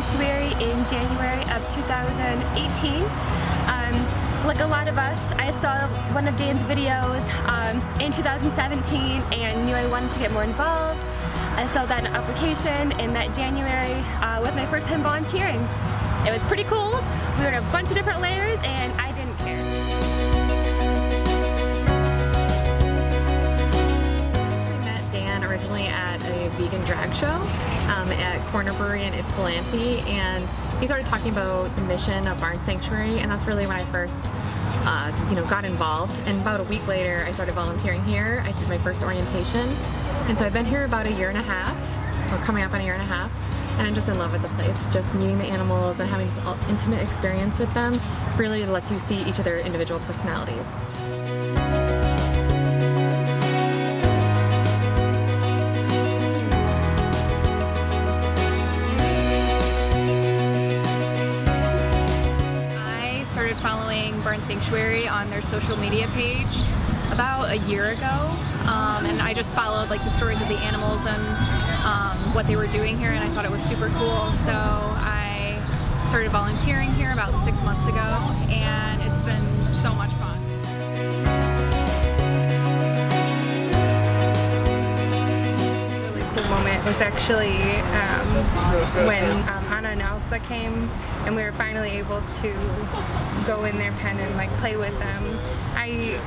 Sanctuary in January of 2018. Like a lot of us, I saw one of Dan's videos in 2017 and knew I wanted to get more involved. I filled out an application in that January with my first time volunteering. It was pretty cool. We were in a bunch of different layers and I didn't care. I met Dan originally at a vegan drag show at Corner Brewery in Ypsilanti, and he started talking about the mission of Barn Sanctuary, and that's really when I first got involved. And about a week later I started volunteering here. I took my first orientation, and so I've been here about a year and a half, or coming up on a year and a half, and I'm just in love with the place. Just meeting the animals and having this intimate experience with them really lets you see each of their individual personalities. Following Barn Sanctuary on their social media page about a year ago, and I just followed like the stories of the animals and what they were doing here, and I thought it was super cool. So I started volunteering here about 6 months ago, and it's been so much fun. A really cool moment was actually when Anna and Elsa came and we were finally able to go in their pen and like play with them. I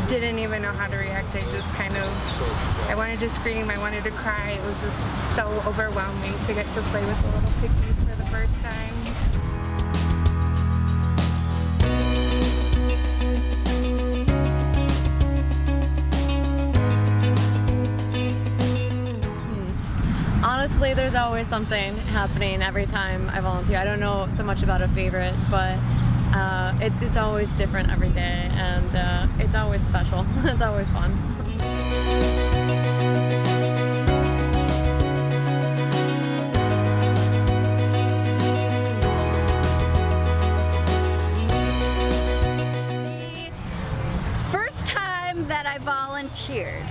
didn't even know how to react. I wanted to scream, I wanted to cry. It was just so overwhelming to get to play with the little piggies for the first time. Honestly, there's always something happening every time I volunteer. I don't know so much about a favorite, but it's always different every day, and it's always special. It's always fun. The first time that I volunteered,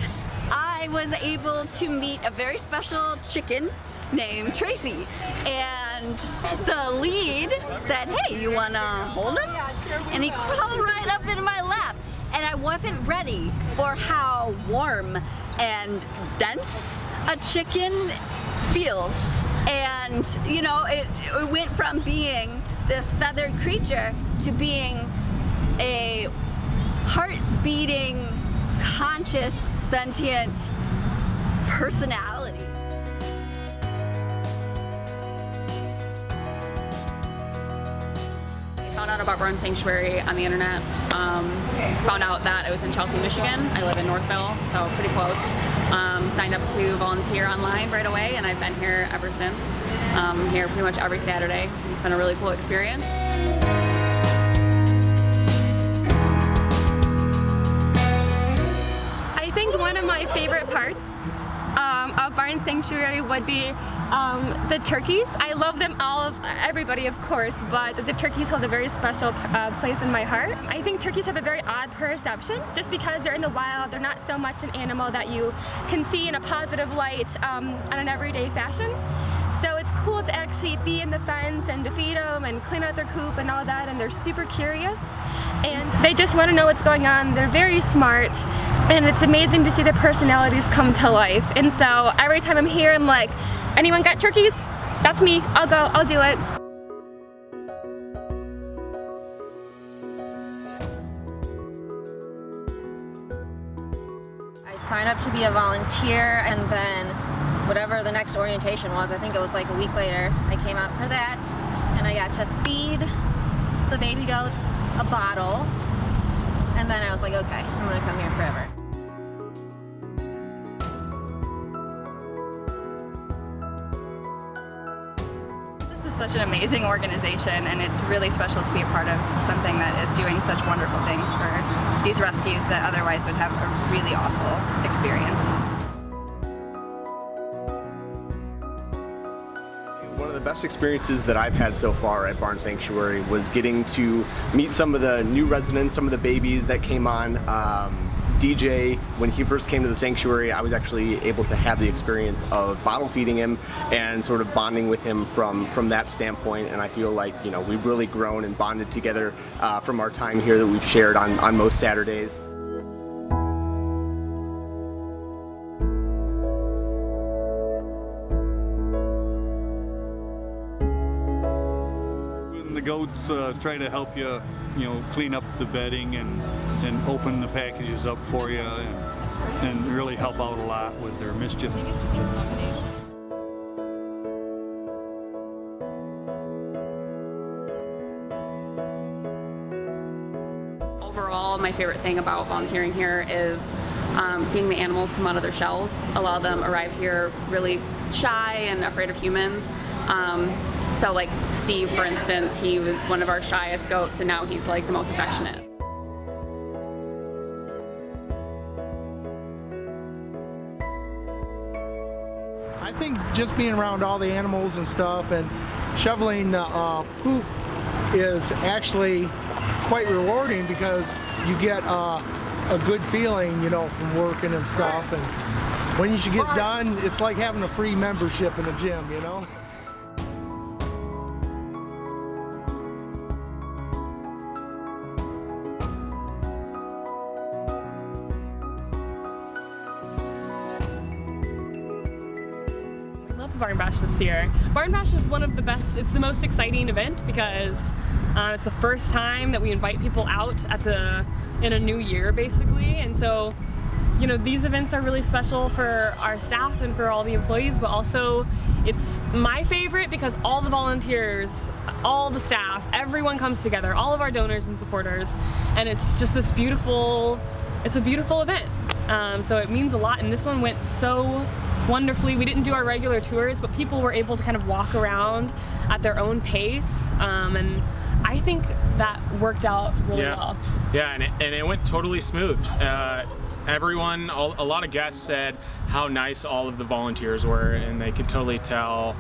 I was able to meet a very special chicken named Tracy, and the lead said, "Hey, you wanna hold him?" And he crawled right up into my lap, and I wasn't ready for how warm and dense a chicken feels. And you know, it went from being this feathered creature to being a heart-beating, conscious, sentient personality. I found out about Barn Sanctuary on the internet. Found out that it was in Chelsea, Michigan. I live in Northville, so pretty close. Signed up to volunteer online right away, and I've been here ever since. Here pretty much every Saturday. It's been a really cool experience. I think one of my favorite parts of Barn Sanctuary would be the turkeys. I love them all, everybody of course, but the turkeys hold a very special place in my heart. I think turkeys have a very odd perception just because they're in the wild. They're not so much an animal that you can see in a positive light on an everyday fashion. So it's cool to actually be in the fence and to feed them and clean out their coop and all that, and they're super curious and they just want to know what's going on. They're very smart, and it's amazing to see their personalities come to life. And so every time I'm here, I'm like, anyone got turkeys? That's me. I'll go. I'll do it. I signed up to be a volunteer, and then whatever the next orientation was, I think it was like a week later, I came out for that, and I got to feed the baby goats a bottle, and then I was like, okay, I'm gonna come here forever. This is such an amazing organization, and it's really special to be a part of something that is doing such wonderful things for these rescues that otherwise would have a really awful experience. One of the best experiences that I've had so far at Barn Sanctuary was getting to meet some of the new residents, some of the babies that came on. DJ, when he first came to the sanctuary, I was actually able to have the experience of bottle feeding him and sort of bonding with him from that standpoint. And I feel like, you know, we've really grown and bonded together from our time here that we've shared on most Saturdays. The goats try to help you, clean up the bedding and open the packages up for you and really help out a lot with their mischief. Overall, my favorite thing about volunteering here is seeing the animals come out of their shells. A lot of them arrive here really shy and afraid of humans. So like Steve, for instance, he was one of our shyest goats and now he's like the most affectionate. I think just being around all the animals and stuff and shoveling the poop is actually quite rewarding because you get a good feeling, from working and stuff. And when she gets done, it's like having a free membership in a gym, Barn Bash this year. Barn Bash is one of the best, it's the most exciting event because it's the first time that we invite people out in a new year basically, and so these events are really special for our staff and for all the employees, but also it's my favorite because all the volunteers, all the staff, everyone comes together, all of our donors and supporters, and it's just this beautiful, it's a beautiful event. So it means a lot, and this one went so wonderfully. We didn't do our regular tours, but people were able to kind of walk around at their own pace, and I think that worked out really well. Yeah, and it went totally smooth. Everyone, a lot of guests said how nice all of the volunteers were, and they could totally tell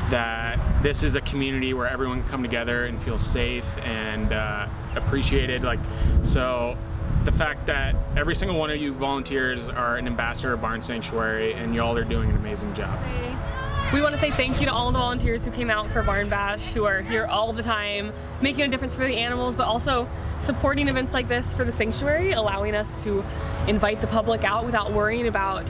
that this is a community where everyone can come together and feel safe and appreciated. So the fact that every single one of you volunteers are an ambassador of Barn Sanctuary, and y'all are doing an amazing job. We want to say thank you to all the volunteers who came out for Barn Bash, who are here all the time, making a difference for the animals, but also supporting events like this for the sanctuary, allowing us to invite the public out without worrying about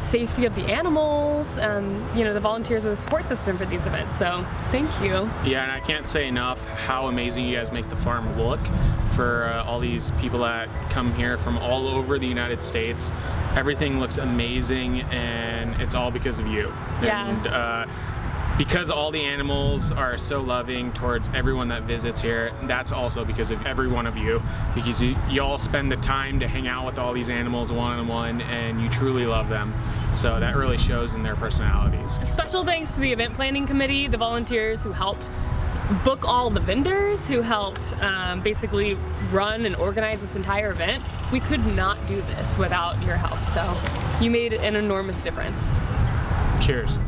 safety of the animals. The volunteers are the support system for these events, so thank you. Yeah, and I can't say enough how amazing you guys make the farm look for all these people that come here from all over the United States. Everything looks amazing, and it's all because of you. Yeah. And because all the animals are so loving towards everyone that visits here, that's also because of every one of you, because y'all spend the time to hang out with all these animals one-on-one, and you truly love them. So that really shows in their personalities. Special thanks to the event planning committee, the volunteers who helped book all the vendors, who helped basically run and organize this entire event. We could not do this without your help, so you made an enormous difference. Cheers.